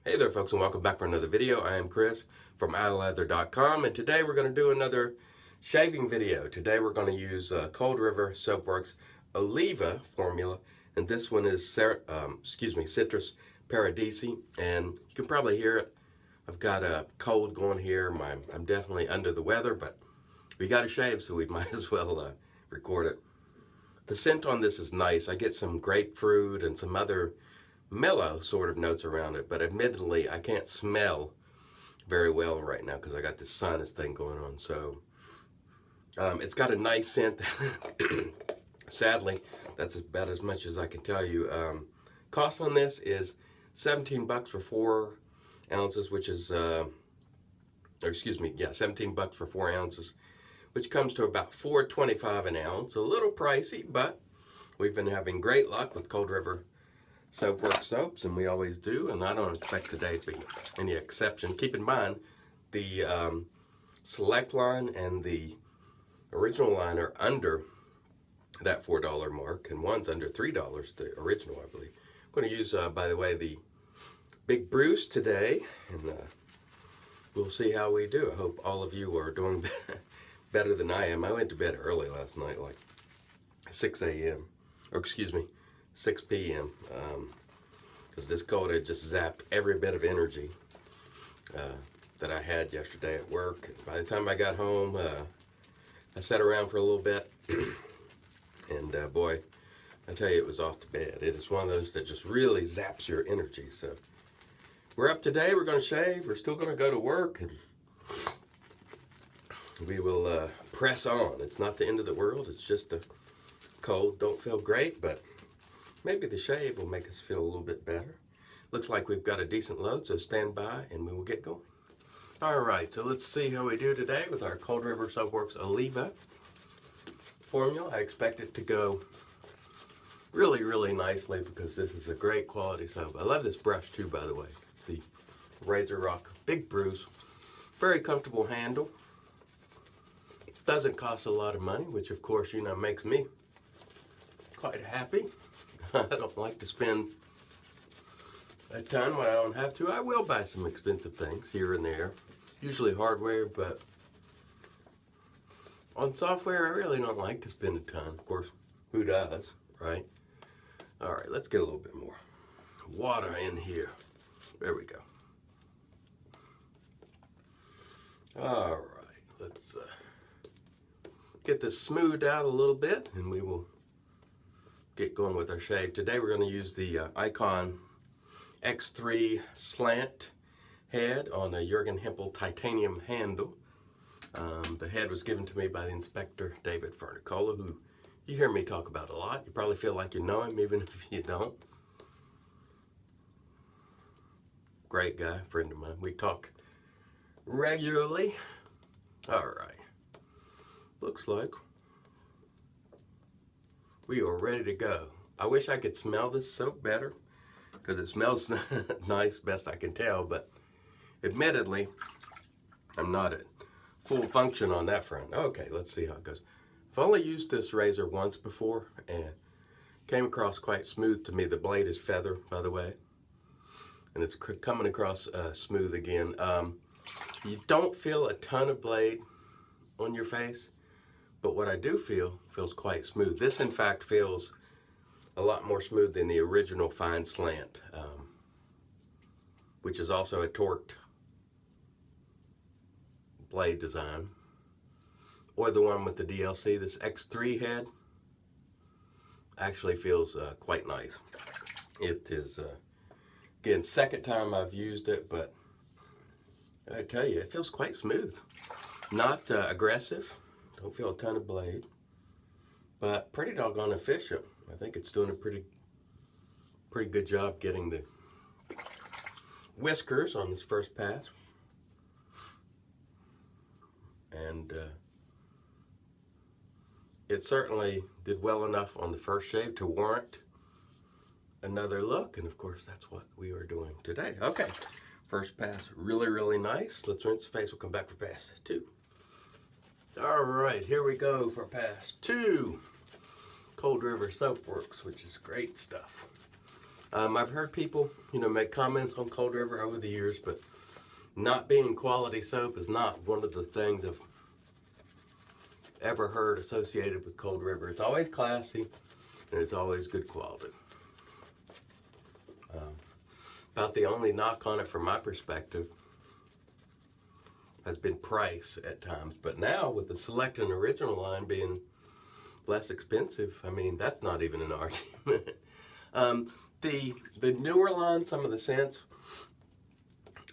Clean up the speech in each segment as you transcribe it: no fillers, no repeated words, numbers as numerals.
Hey there folks, and welcome back for another video. I am Chris from iLeather.com, and today we're going to do another shaving video. Today we're going to use Cold River Soapworks Oliva formula, and this one is Citrus Paradisi, and you can probably hear it. I've got a cold going here. I'm definitely under the weather, but we got to shave, so we might as well record it. The scent on this is nice. I get some grapefruit and some other mellow sort of notes around it, but admittedly I can't smell very well right now because I got this sinus thing going on. So it's got a nice scent. Sadly, that's about as much as I can tell you. Cost on this is $17 for 4 ounces, which is $17 for 4 ounces, which comes to about $4.25 an ounce. A little pricey, but we've been having great luck with Cold River Soapworks soaps, and we always do, and I don't expect today to be any exception. Keep in mind, the Select line and the original line are under that $4 mark, and one's under $3, the original, I believe. I'm going to use, by the way, the Big Bruce today, and we'll see how we do. I hope all of you are doing better than I am. I went to bed early last night, like 6 a.m., or excuse me, 6 p.m. Because this cold had just zapped every bit of energy that I had yesterday at work. By the time I got home, I sat around for a little bit, and boy, I tell you, it was off to bed. It is one of those that just really zaps your energy. So we're up today. We're going to shave. We're still going to go to work, and we will press on. It's not the end of the world. It's just a cold. Don't feel great, but maybe the shave will make us feel a little bit better. Looks like we've got a decent load, so stand by and we will get going. All right, so let's see how we do today with our Cold River Soapworks Oliva formula. I expect it to go really, really nicely because this is a great quality soap. I love this brush too, by the way. The RazoRock Big Bruce. Very comfortable handle. Doesn't cost a lot of money, which of course, you know, makes me quite happy. I don't like to spend a ton when I don't have to. I will buy some expensive things here and there, usually hardware, but on software, I really don't like to spend a ton. Of course, who does, right? All right, let's get a little bit more water in here. There we go. All right, let's get this smoothed out a little bit, and we will get going with our shave. Today we're going to use the iKon X3 slant head on a Jurgen Hempel titanium handle. The head was given to me by the inspector, David Furnicola, who you hear me talk about a lot. You probably feel like you know him, even if you don't. Great guy, friend of mine. We talk regularly. All right. Looks like we are ready to go. I wish I could smell this soap better because it smells nice, best I can tell, but admittedly, I'm not at full function on that front. Okay, let's see how it goes. I've only used this razor once before and came across quite smooth to me. The blade is feather, by the way, and it's coming across smooth again. You don't feel a ton of blade on your face, but what I do feel feels quite smooth. This, in fact, feels a lot more smooth than the original fine slant, which is also a torqued blade design, or the one with the DLC. This X3 head actually feels quite nice. It is, again, second time I've used it, but I tell you, it feels quite smooth. Not aggressive. Don't feel a ton of blade, but pretty doggone efficient. I think it's doing a pretty good job getting the whiskers on this first pass, and it certainly did well enough on the first shave to warrant another look, and of course that's what we are doing today. Okay, first pass really, really nice. Let's rinse the face. We'll come back for pass 2. All right, here we go for pass 2. Cold River Soapworks, which is great stuff. I've heard people, make comments on Cold River over the years, but not being quality soap is not one of the things I've ever heard associated with Cold River. It's always classy, and it's always good quality. About the only knock on it from my perspective has been price at times. But now with the Select and Original line being less expensive, I mean, that's not even an argument. The newer line, some of the scents,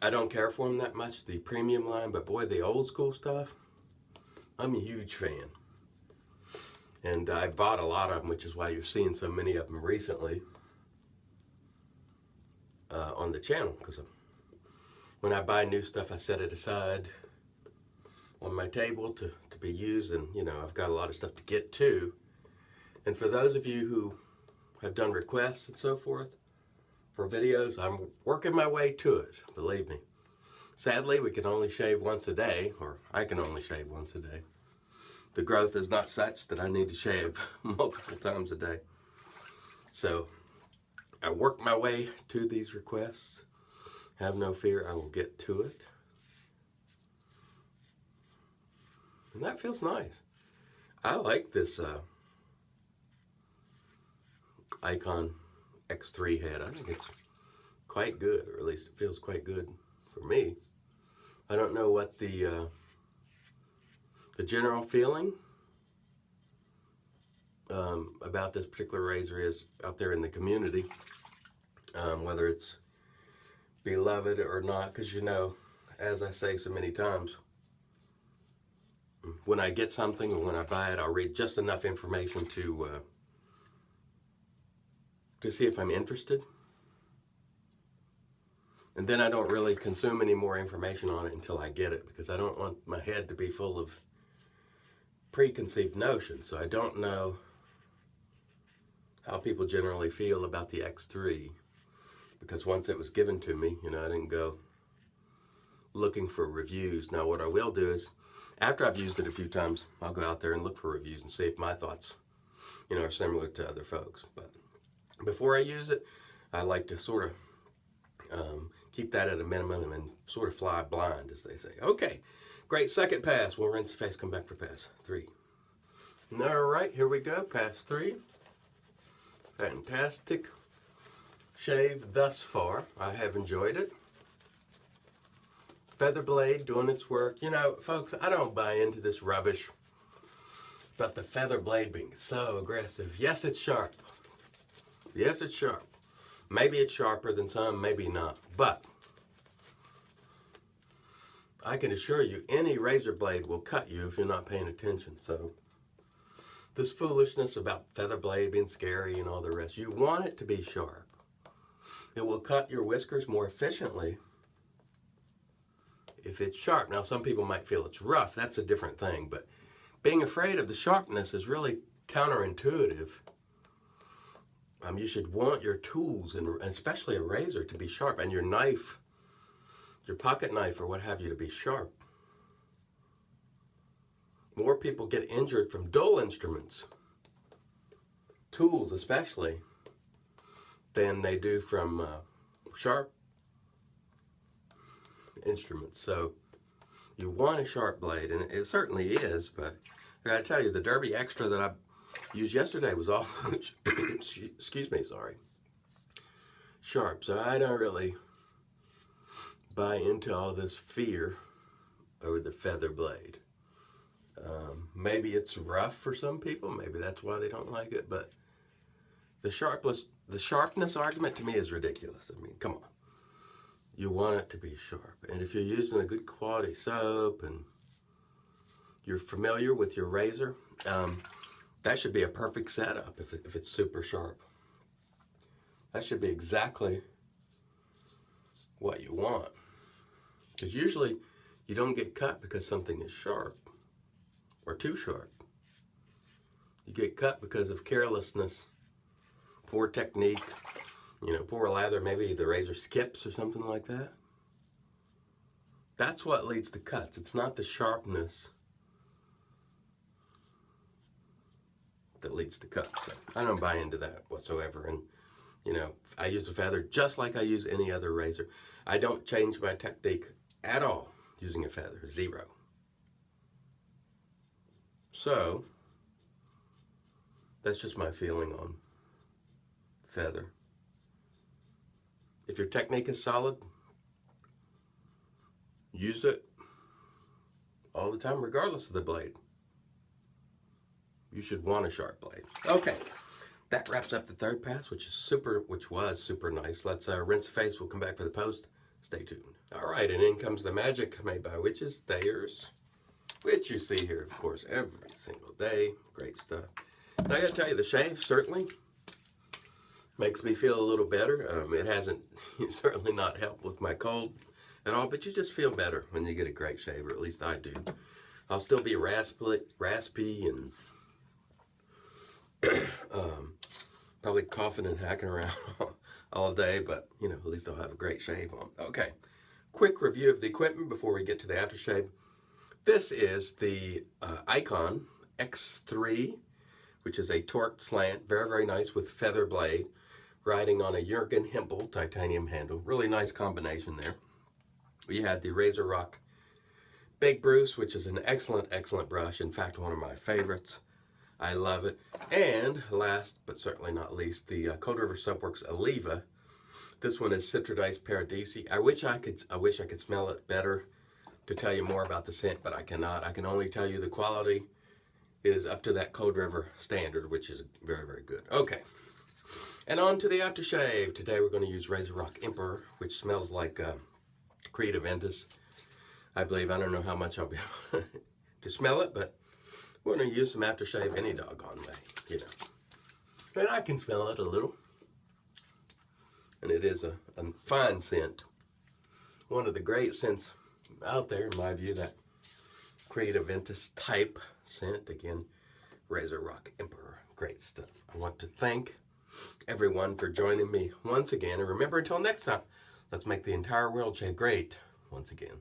I don't care for them that much, the premium line, but boy, the old school stuff, I'm a huge fan. And I bought a lot of them, which is why you're seeing so many of them recently on the channel. Because when I buy new stuff, I set it aside on my table to be used, and I've got a lot of stuff to get to. And for those of you who have done requests and so forth for videos, I'm working my way to it, believe me. Sadly, we can only shave once a day, or I can only shave once a day. The growth is not such that I need to shave multiple times a day. So I work my way to these requests. Have no fear, I will get to it. And that feels nice. I like this iKon X3 head. I think it's quite good, or at least it feels quite good for me. I don't know what the general feeling about this particular razor is out there in the community, whether it's beloved or not, because as I say so many times, when I get something or when I buy it, I'll read just enough information to see if I'm interested. And then I don't really consume any more information on it until I get it, because I don't want my head to be full of preconceived notions. So I don't know how people generally feel about the X3, because once it was given to me, I didn't go looking for reviews. Now what I will do is, after I've used it a few times, I'll go out there and look for reviews and see if my thoughts, are similar to other folks. But before I use it, I like to sort of keep that at a minimum and sort of fly blind, as they say. Okay, great. Second pass. We'll rinse the face, come back for pass 3. All right, here we go. Pass 3. Fantastic shave thus far. I have enjoyed it. Feather blade doing its work. Folks, I don't buy into this rubbish about the feather blade being so aggressive. Yes, it's sharp. Yes, it's sharp. Maybe it's sharper than some, maybe not. But I can assure you, any razor blade will cut you if you're not paying attention. So this foolishness about feather blade being scary and all the rest, you want it to be sharp. It will cut your whiskers more efficiently if it's sharp. Now, some people might feel it's rough. That's a different thing. But being afraid of the sharpness is really counterintuitive. You should want your tools, and especially a razor, to be sharp, and your knife, your pocket knife or what have you, to be sharp. More people get injured from dull instruments, tools especially, than they do from sharp instruments. So you want a sharp blade, and it certainly is, but I gotta tell you, the Derby Extra that I used yesterday was all excuse me, sorry, sharp. So I don't really buy into all this fear over the feather blade. Maybe it's rough for some people, maybe that's why they don't like it, but the sharpness argument to me is ridiculous. I mean, come on. You want it to be sharp. And if you're using a good quality soap and you're familiar with your razor, that should be a perfect setup if it's super sharp. That should be exactly what you want. Because usually you don't get cut because something is sharp or too sharp. You get cut because of carelessness, poor technique, poor lather, maybe the razor skips or something like that. That's what leads to cuts. It's not the sharpness that leads to cuts. So I don't buy into that whatsoever. And You know, I use a feather just like I use any other razor. I don't change my technique at all using a feather, 0. So, that's just my feeling on feather. If your technique is solid, use it all the time, regardless of the blade. You should want a sharp blade. Okay, that wraps up the third pass, which was super nice. Let's rinse the face. We'll come back for the post. Stay tuned. All right, and in comes the magic made by Witches, Thayers, which you see here, of course, every single day. Great stuff. And I gotta tell you, the shave certainly makes me feel a little better. It hasn't certainly not helped with my cold at all, but you just feel better when you get a great shave, or at least I do. I'll still be raspy and probably coughing and hacking around all day, but you know, at least I'll have a great shave on. Okay, quick review of the equipment before we get to the aftershave. This is the iKon X3, which is a torqued slant, very nice with feather blade, riding on a Jurgen Hempel titanium handle. Really nice combination there. We had the RazoRock Big Bruce, which is an excellent brush. In fact, one of my favorites. I love it. And last but certainly not least, the Cold River Soapworks Oliva. This one is Citrodiced Paradisi. I wish I could smell it better to tell you more about the scent, but I cannot. I can only tell you the quality is up to that Cold River standard, which is very good. Okay, and on to the aftershave. Today we're going to use RazoRock Emperor, which smells like Creative Ventus. I believe. I don't know how much I'll be able to smell it, but we're going to use some aftershave any doggone way, you know. And I can smell it a little. And it is a fine scent. One of the great scents out there, in my view, that Creative Ventus type scent. Again, RazoRock Emperor. Great stuff. I want to thank everyone for joining me once again. And remember, until next time, let's make the entire world shave great once again.